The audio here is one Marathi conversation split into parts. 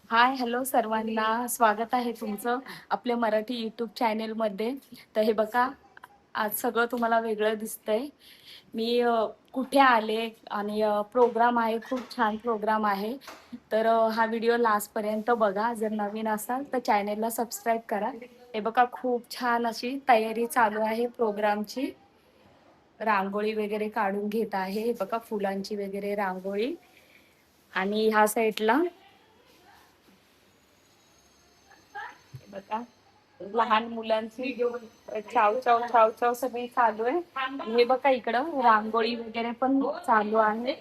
हाय हॅलो सर्वांना स्वागत आहे तुमचं आपल्या मराठी यूट्यूब चॅनेलमध्ये. तर हे बघा, आज सगळं तुम्हाला वेगळं दिसतंय. मी कुठे आले आणि प्रोग्राम आहे, खूप छान प्रोग्राम आहे. तर हा व्हिडिओ लास्टपर्यंत बघा. जर नवीन असाल तर चॅनेलला सबस्क्राईब करा. हे बघा, खूप छान अशी तयारी चालू आहे प्रोग्रामची. रांगोळी वगैरे काढून घेत आहे. हे बघा, फुलांची वगैरे रांगोळी. आणि ह्या साईडला बघा, लहान मुलांची चाव चाव चाव चाव सगळी चालू आहे. आणि हे बघा, इकडं रांगोळी वगैरे पण चालू आहे.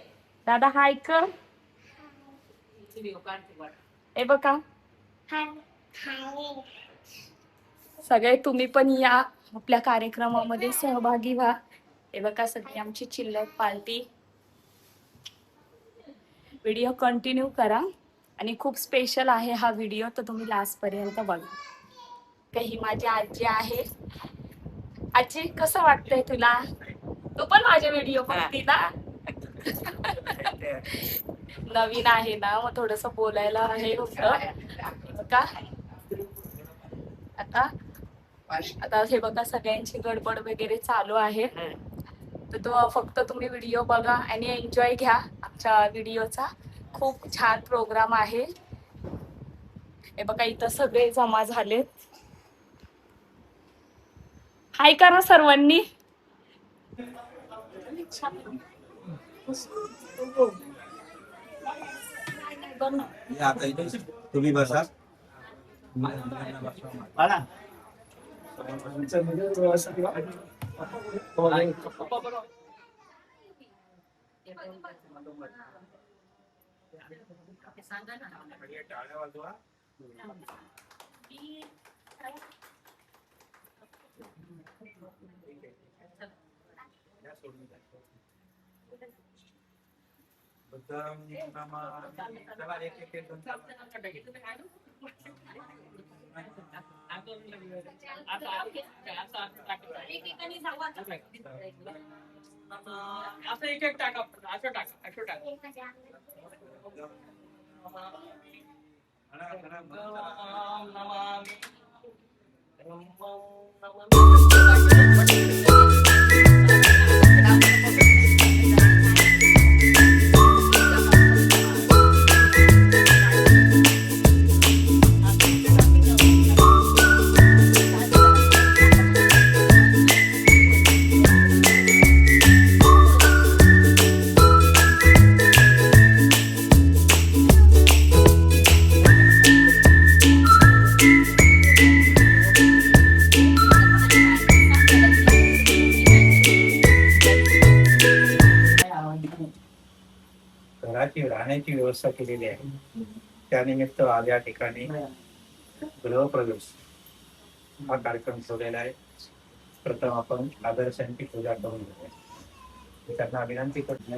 दादा हाय कर. हे बघा, सगळे तुम्ही पण या आपल्या कार्यक्रमामध्ये सहभागी व्हा. हे बघा, सगळी आमची चिल्लर पार्टी. व्हिडिओ कंटिन्यू करा आणि खूप स्पेशल आहे हा व्हिडिओ, तर तुम्ही लास्ट पर्यंत बघा. काही माझी आजी आहे. आजी, कसं वाटतंय तुला? तू पण माझे व्हिडिओ बघती ना? नवीन आहे ना, मग थोडस बोलायला हे होतं का. आता आता हे बघा, सगळ्यांची गडबड वगैरे चालू आहे. तर तो फक्त तुम्ही व्हिडिओ बघा आणि एन्जॉय घ्या आमच्या व्हिडिओचा. खूप छान प्रोग्राम आहे. हे बघा, इथं सगळे जमा झालेत. हाय करा सर्वांनी. तुम्ही बसा. असं एक एक टाका, असं टाका, असं टाका. घराची राहण्याची व्यवस्था केलेली आहे. त्यानिमित्त आज या ठिकाणी गृहप्रवेश हा कार्यक्रम ठेवलेला आहे. प्रथम आपण आदर्शांची पूजा करून घेऊया. त्यांना विनंती करतो.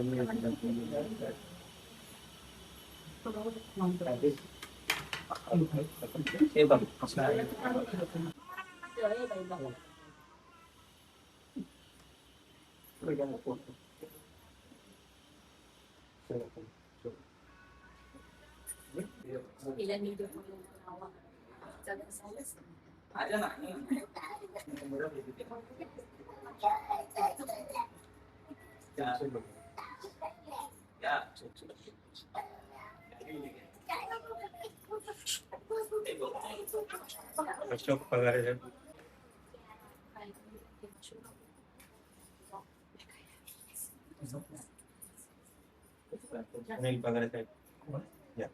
अशोक पगारे अनिल पगारे साहेब या.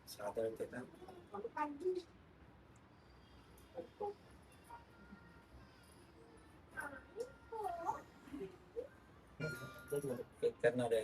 साधारण करणार आहे.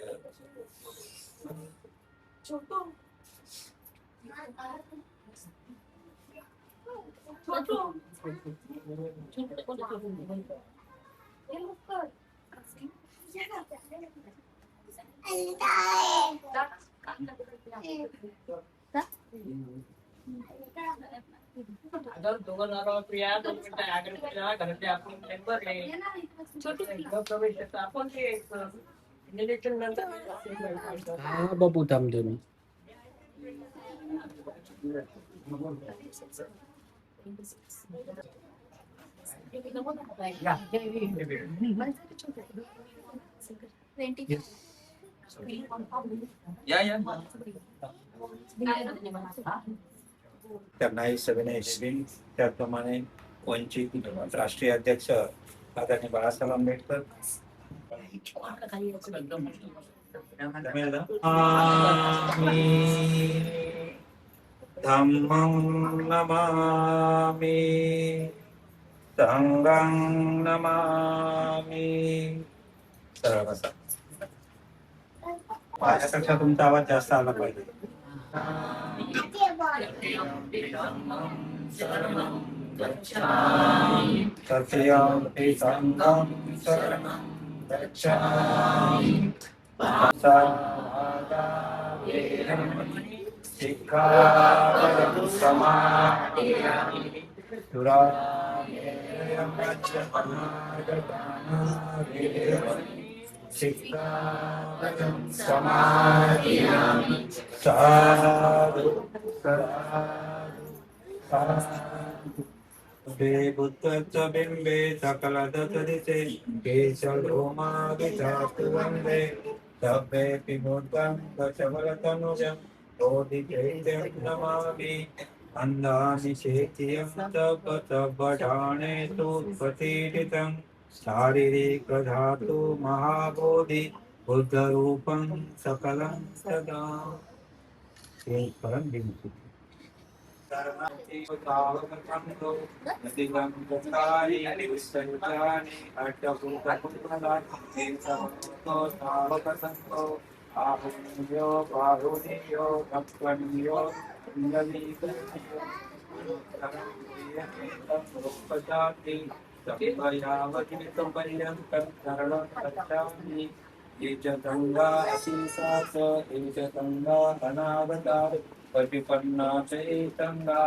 अगर दोघं नारळ प्रिया 2 मिनिटं आग्रह घरातले आपण मेंबर प्रवेश आपण ते इलेक्शन नंतर हा बाबू थांब दोन त्यांनाही सविनय त्याप्रमाणे वंचित राष्ट्रीय अध्यक्ष आदरणीय बाळासाहेब आंबेडकर धम्मं नमामि संघं नमामि. सरळ बसा. माझ्यापेक्षा तुमचा आवाज जास्त आला पाहिजे. तृतीयं संघं शरणं गच्छामि. शिक्षापदं समादियामि. शिक्षापदं समादियामि. साधु साधु साधु. बुद्धस्य बिम्बे सकलदसदिशे केशलोमाविधातु वन्दे सभ्येऽपि मूर्तं दशवरतनुजं बोधिचैत्यं नमामि. अन्धानि चेत्यं तपतपठानेषु प्रतिष्ठितं शारीरिकधातु महाबोधि बुद्धरूपं सकलं सदा. परम विमुक्ति परिपन्ना चैतन्या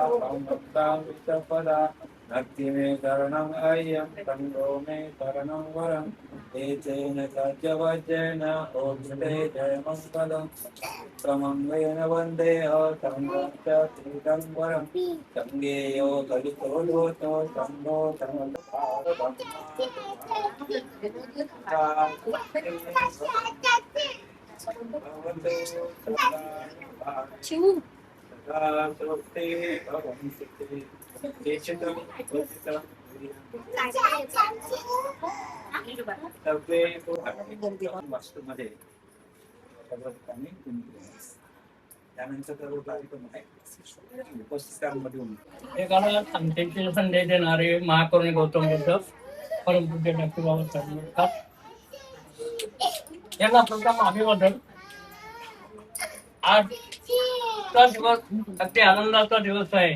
भक्ता भक्ति मे शरणं अय्यं तन्नो मे शरणं वरं. एतेन सज्जवज्रेण ओष्ठे जयमङ्गलं समन्वयेन वन्दे संघं च श्रीतं वरं. सङ्गेयो कलितो लोतो सम्भो वास्तूमध्ये त्यानंतर सर्व कार्यक्रम आहे उपस्थितांमध्ये एकाला संतेचे संदेश देणारे महाकरुणी गौतम बुद्ध परमपूज्य डॉक्टर बाबासाहेब आंबेडकर यांना प्रथम अभिवादन. आजचा दिवस अगदी आनंदाचा दिवस आहे.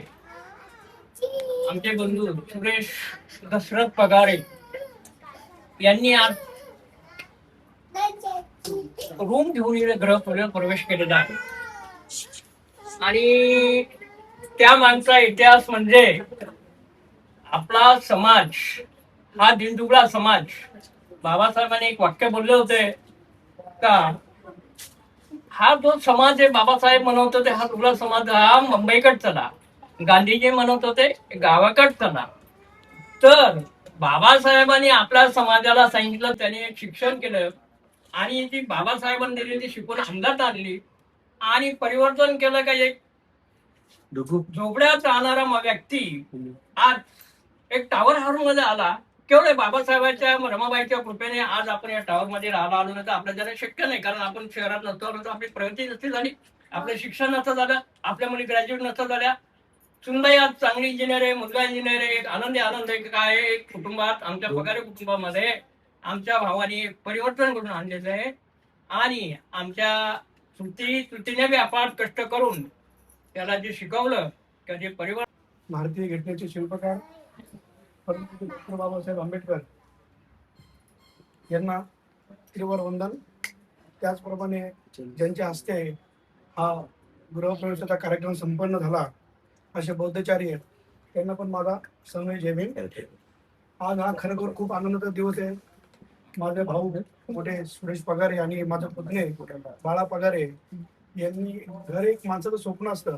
आमचे बंधू सुरेश दशरथ पगारे यांनी आज रूम घेऊन ग्रह प्रवेश केलेला आहे आणि त्या मागचा इतिहास म्हणजे आपला समाज हा दिनदुबळा समाज. बाबासाहेबांनी एक वाक्य बोलले होते का हा जो समाज आहे बाबासाहेब म्हणत होते हा दुबळा समाज हा मुंबईकडे चला. गांधीजी म्हणत होते गावाकडे चला. तर बाबासाहेबांनी आपल्या समाजाला सांगितलं, त्यांनी एक शिक्षण केलं आणि ती बाबासाहेबांनी दिलेली शिकवण अंगात आणली आणि परिवर्तन केलं. का एक झोपड्यात राहणारा व्यक्ती आज एक टॉवर हाऊस मध्ये आला. केवळ बाबासाहेबांच्या रमाबाईच्या कृपेने आज आपण या टॉवर मध्ये राहायला आलो नाही तर आपल्या जरा शक्य नाही. कारण आपण शहरात नसतो तर आपली प्रगती नसती झाली, आपलं शिक्षण नसतं झालं, आपल्या मुली ग्रॅज्युएट नसतं झाल्या. सुनबाई आज चांगली इंजिनियर आहे, मुलगा इंजिनियर आहे. एक आनंद आहे. काय एक कुटुंबात आमच्या पगारी कुटुंबामध्ये आमच्या भावाने परिवर्तन करून आणलेलं आहे आणि आमच्या त्रुटीने बी अपार कष्ट करून त्याला जे शिकवलं त्याचे परिवार भारतीय घटनेचे शिल्पकार परमपूज्य डॉक्टर बाबासाहेब आंबेडकर यांना त्रिवार वंदन. त्याचप्रमाणे ज्यांच्या हस्ते हा गृहप्रवेशाचा कार्यक्रम संपन्न झाला असे बौद्धचार्य त्यांना पण माझा समय जय भीम. आज हा खरोखर खूप आनंदाचा दिवस आहे. माझे भाऊ मोठे सुरेश पगारे आणि माझा पुतणे बाळा पगारे यांनी घर एक माणसाचं स्वप्न असतं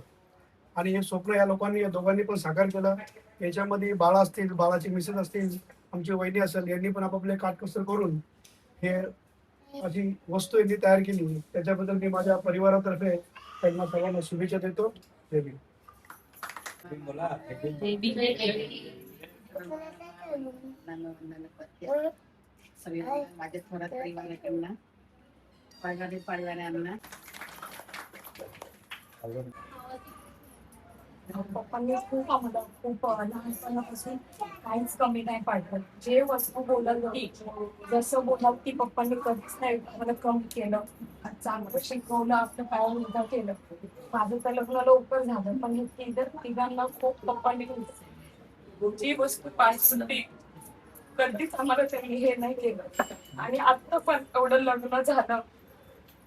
आणि हे स्वप्न या लोकांनी या दोघांनी पण साकार केलं. याच्यामध्ये बाळा असतील, बाळाचे मिसेस असतील, आमची वहिनी असेल, यांनी पण आपापले काटकसर करून हे अशी वस्तू यांनी तयार केली. त्याच्याबद्दल मी माझ्या परिवारातर्फे त्यांना सर्वांना शुभेच्छा देतो. जय भीम. सगळे माझ्या थोरात परिवाराकडनं पाळणाऱ्यांना पप्पांनी खूप आम्हाला खूप लहानपणापासून काहीच कमी नाही पाडलं. जे वस्तू बोलत होती जसं बोलत ती पप्पांनी कधीच नाही मला कमी केलं. चांगलं शिकवलं, आपलं पायावर उभं केलं. माझं तर लग्न लवकर झालं पण हे तिघांना खूप पप्पांनी जी वस्तू पाहिजे ती कधीच आम्हाला त्यांनी हे नाही केलं. आणि आता पण एवढं लग्न झालं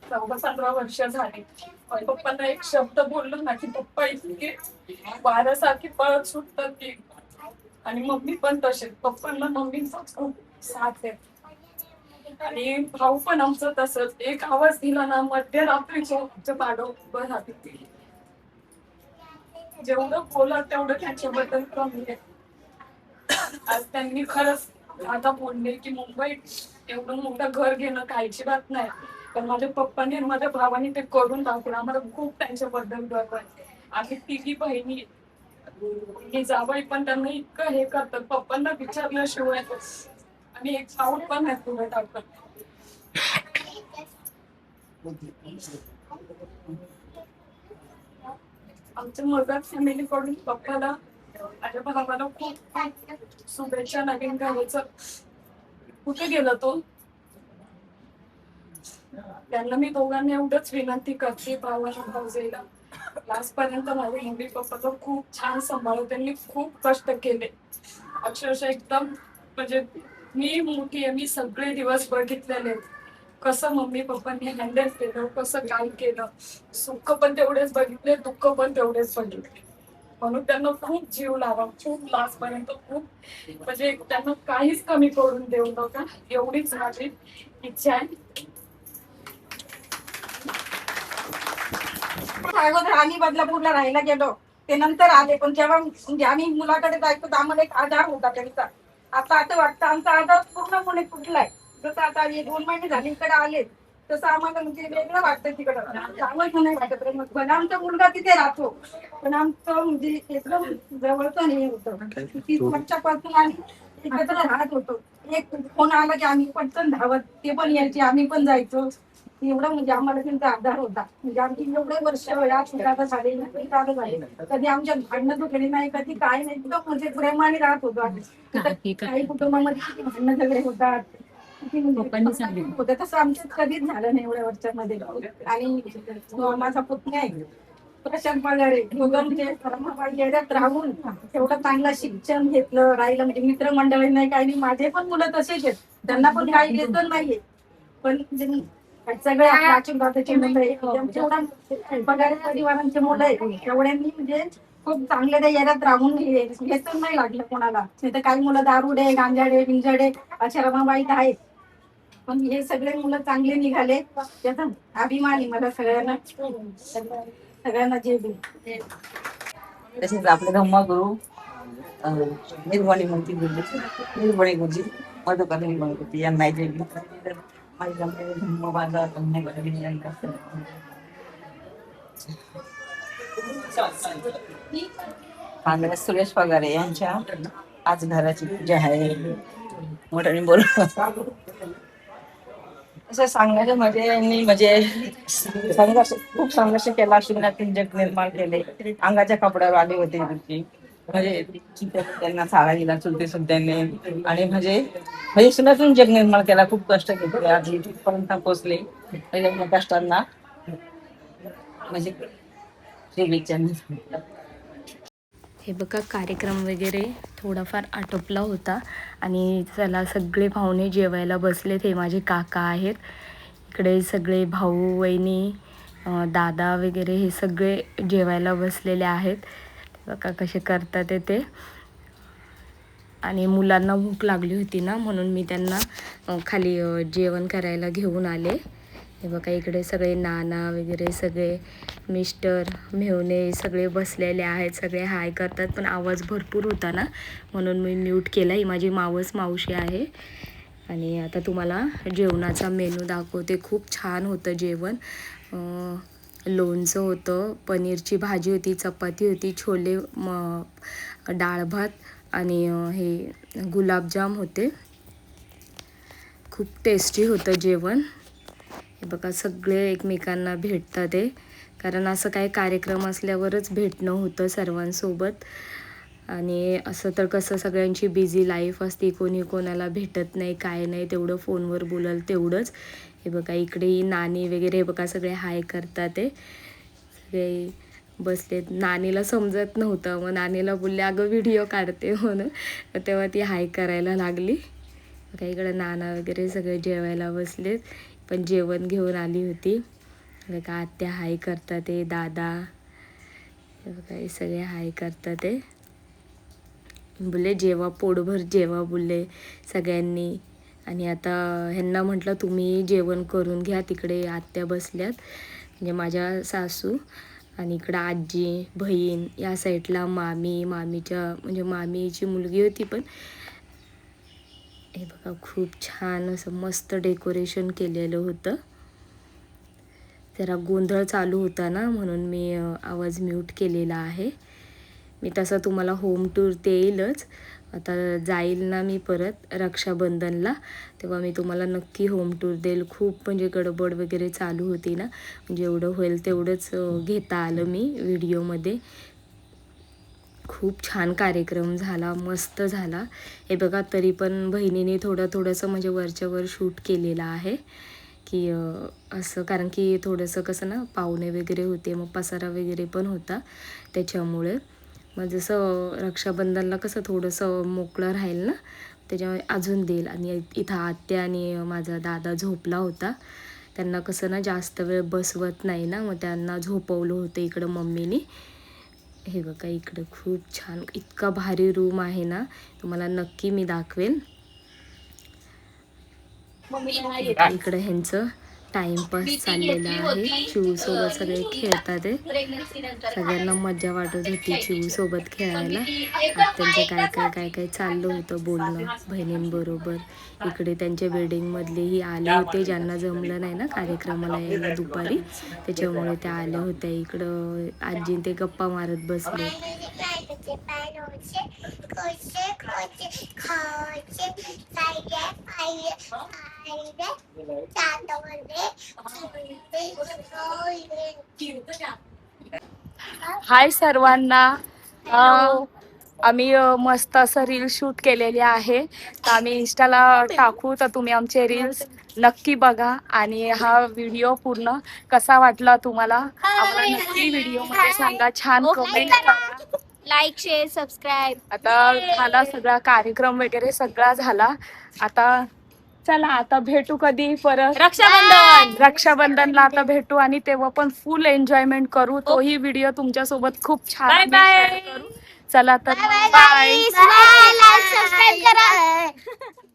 14-15 वर्ष झाली पण पप्पांना एक शब्द बोललो ना की पप्पा इतके वाऱ्यासारखी पळत सुटतात की. आणि मम्मी पण तसेच. पप्पांना मम्मीचा खूप साथ आहे. आणि भाऊ पण आमचं तसंच. एक आवाज दिला ना मध्यरात्रीच्या पाडो उभं राहते ती. जेवढं बोला तेवढं त्याच्याबद्दल कमी आहे. आज त्यांनी खरंच आता बोलले की मुंबईत एवढं मोठं घर घेणं काहीची बात नाही पण माझ्या पप्पांनी आणि माझ्या भावाने ते करून दाखवलं. आम्हाला खूप त्यांच्याबद्दल गर्व आहे. आम्ही तिघी बहिणी ही जावई पण त्यांना इतकं हे करतात पप्पांना विचारल्याशिवाय. आणि एक साऊंड पण आहे पुढे टाकत. आमच्या मदर फॅमिलीकडून पप्पाला माझ्या भावाला खूप शुभेच्छा नवीन घराचं. कुठे गेला तो? त्यांना मी दोघांनी एवढंच विनंती करते भावाला भाऊजेला लास्ट पर्यंत माझे मम्मी पप्पा तर खूप छान सांभाळलं. त्यांनी खूप कष्ट केले अक्षरशः एकदम. म्हणजे मी मोठी आहे, मी सगळे दिवस बघितलेले कसं मम्मी पप्पांनी हँडल केलं, कसं काय केलं. सुख पण तेवढेच बघितले, दुःख पण तेवढेच बघितले. म्हणून त्यांना खूप जीव लावा, खूप लास्ट पर्यंत खूप म्हणजे त्यांना काहीच कमी करून देऊ नका एवढीच माझी इच्छा आहे. अगोदर आम्ही बदलापूरला राहायला गेलो ते नंतर आले पण जेव्हा म्हणजे आम्ही मुलाकडे जायचो तर आम्हाला एक आधार होता त्यांचा. आता असं वाटतं आमचा आधार पूर्णपणे तुटलाय. जसं आता 2 महिने झाले इकडे आले तसं आम्हाला म्हणजे वेगळं वाटतं तिकडं. चांगलं नाही वाटत रे. मग आमचा मुलगा तिथे राहतो पण आमचं म्हणजे एकदम जवळचं नाही होतं. 30 वर्षापासून आम्ही एकत्र राहत होतो. एक फोन आला की आम्ही पटकन धावत ते पण यायचे आम्ही पण जायचो. एवढं म्हणजे आम्हाला त्यांचा आधार होता. म्हणजे आमची एवढे वर्ष या ठिकाणी झाले कधी आमच्या भांडणं दुखली नाही कधी काय नाही. एकदम म्हणजे प्रेमाने राहत होतो आम्ही. काही कुटुंबामध्ये किती भांडणं झगडे होतात होतं तसं आमच्यात कधीच झालं नाही एवढ्या वर्षामध्ये. आणि माझा पुतण्या आहे प्रशांत पगारे म्हणजे एरियात राहून एवढं चांगलं शिक्षण घेतलं राहिलं. म्हणजे मित्रमंडळी नाही काही नाही. माझे पण मुलं तसेच आहेत. त्यांना पण काही घेतलं नाहीये पण सगळे प्राचीन भारताचे मुलं आहे. पगारे परिवारांचे मुलं आहेत एवढ्यांनी म्हणजे खूप चांगले त्या एरियात राहून घेतच नाही लागलं कोणाला. नाही तर काही मुलं दारुडे गांजाडे बिंजाडे अशा रमाबाईत आहेत पण हे सगळे मुलं चांगले निघाले त्याचा अभिमान आहे मला सगळ्यांना. सगळ्यांना जय भीम. तसेच आपले धम्मगुरु निर्मणी म्हणती निर्मणी गुरुजी मधुकर निर्मणी गुरुजी यांना जय भीम. माझ्या धम्म बांधा धन्यवाद. सुरेश पगारे यांच्या आज घराची पूजा आहे. मोठ्याने बोल असं सांगण्याचं म्हणजे यांनी म्हणजे संघर्ष खूप संघर्ष केला. शून्यातून जग निर्माण केले. अंगाच्या कपड्यावर आले होते म्हणजे त्यांना साडा दिला चुलते सुद्धांनी. आणि म्हणजे शून्यातून जग निर्माण केला. खूप कष्ट घेतले आज इथपर्यंत पोहोचले. कष्टांना म्हणजे शुभेच्छा. हे बघा कार्यक्रम वगैरे थोडाफार आटोपला होता आणि चला सगळे पाहुणे जेवायला बसलेत. हे माझे काका आहेत, इकडे सगळे भाऊ वहिनी दादा वगैरे हे सगळे जेवायला बसलेले आहेत. बघा कसे करतात ते. आणि मुलांना भूक लागली होती ना, म्हणून मी त्यांना खाली जेवण करायला घेऊन आले. हे बघा इकडे सगळे नाना वगैरे सगळे मिस्टर मेहुणे सगळे बसलेले आहेत. सगळे हाय करतात, पण आवाज भरपूर होता ना म्हणून मी म्यूट केला. ही माझी मावशी आहे. आणि आता तुम्हाला जेवणाचा मेनू दाखवते. खूप छान होतं जेवण. लोणचं होतं, पनीरची भाजी होती, चपाती होती, छोले डाळ भात आणि हे गुलाबजाम होते. खूप टेस्टी होतं जेवण. हे बघा सगळे एकमेकांना भेटतात आहे, कारण असं काही कार्यक्रम असल्यावरच भेटणं होतं सर्वांसोबत. आणि असं तर कसं सगळ्यांची बिझी लाईफ असते, कोणी कोणाला भेटत नाही काय नाही, तेवढं फोनवर बोलाल तेवढंच. हे बघा इकडे नानी वगैरे हे बघा सगळे हाय करतात आहे. सगळे बसलेत. नानीला समजत नव्हतं, मग नानीला बोलले अगं व्हिडिओ काढते म्हणून, तेव्हा ती हाय करायला लागली. बघा इकडे नाना वगैरे सगळे जेवायला बसलेत, पण जेवण घेऊन आली होती. बघा आत्या हाय करतात ते, दादा हे बघा हे सगळे हाय करतात ते. बोलले जेवा पोटभर जेवा बोलले सगळ्यांनी. आणि आता ह्यांना म्हटलं तुम्ही जेवण करून घ्या, तिकडे आत्या बसल्यात म्हणजे माझ्या सासू, आणि इकडं आजी बहीण, या साईडला मामीच्या म्हणजे मामीची मुलगी होती. पण हे बघा खूप छान असं मस्त डेकोरेशन केलेलं होतं. जरा गोंधळ चालू होता ना म्हणून मी आवाज म्यूट केलेला आहे. मी तसं तुम्हाला होम टूर देईलच. आता जाईल ना मी परत रक्षाबंधनला, तेव्हा मी तुम्हाला नक्की होम टूर देईल. खूप म्हणजे गडबड वगैरे चालू होती ना, म्हणजे एवढं होईल तेवढंच घेता आलं मी व्हिडिओमध्ये. खूप छान कार्यक्रम झाला, मस्त झाला. हे बघा तरी पण बहिणीने थोडंसं म्हणजे वरच्यावर शूट केलेलं आहे की असं, कारण की थोडंसं कसं ना पाहुणे वगैरे होते, मग पसारा वगैरे पण होता त्याच्यामुळे. मग जसं रक्षाबंधनला कसं थोडंसं मोकळं राहील ना, त्याच्यामुळे अजून देईल. आणि इथं आत्या आणि माझा दादा झोपला होता, त्यांना कसं ना जास्त वेळ बसवत नाही ना, मग त्यांना झोपवलं होतं इकडं मम्मीने. हे बघा इकडं खूप छान इतका भारी रूम आहे ना, तुम्हाला नक्की मी दाखवेन. इकडं ह्यांचं टाइमपास चाललेला आहे. चिवसोबत सगळे खेळतात आहे. सगळ्यांना मजा वाटत होती चिवसोबत खेळायला. त्यांचं काय काय चाललं होतं बोलणं बहिणींबरोबर. इकडे त्यांच्या वेडिंगमधलेही आले होते, ज्यांना जमलं नाही ना कार्यक्रमाला यायला दुपारी, त्याच्यामुळे त्या आल्या होत्या. इकडं आजी ते गप्पा मारत बसले. हाय सर्वांना. आम्ही मस्त असं रील शूट केलेले आहे, तर आम्ही इंस्टाला टाकू, तर तुम्ही आमचे रील्स नक्की बघा. आणि हा व्हिडिओ पूर्ण कसा वाटला तुम्हाला आम्हाला नक्की व्हिडिओमध्ये सांगा. छान कमेंट करा, लाईक शेअर सबस्क्राईब. आता झाला सगळा कार्यक्रम वगैरे सगळा झाला. आता चला आता भेटू कधी परत रक्षाबंधनला आता भेटू, आणि तेव्हा पण फुल एन्जॉयमेंट करू. तोही व्हिडिओ तुमच्यासोबत खूप छान बाय. करू. चला तर बाय. लाईक सबस्क्राईब करा.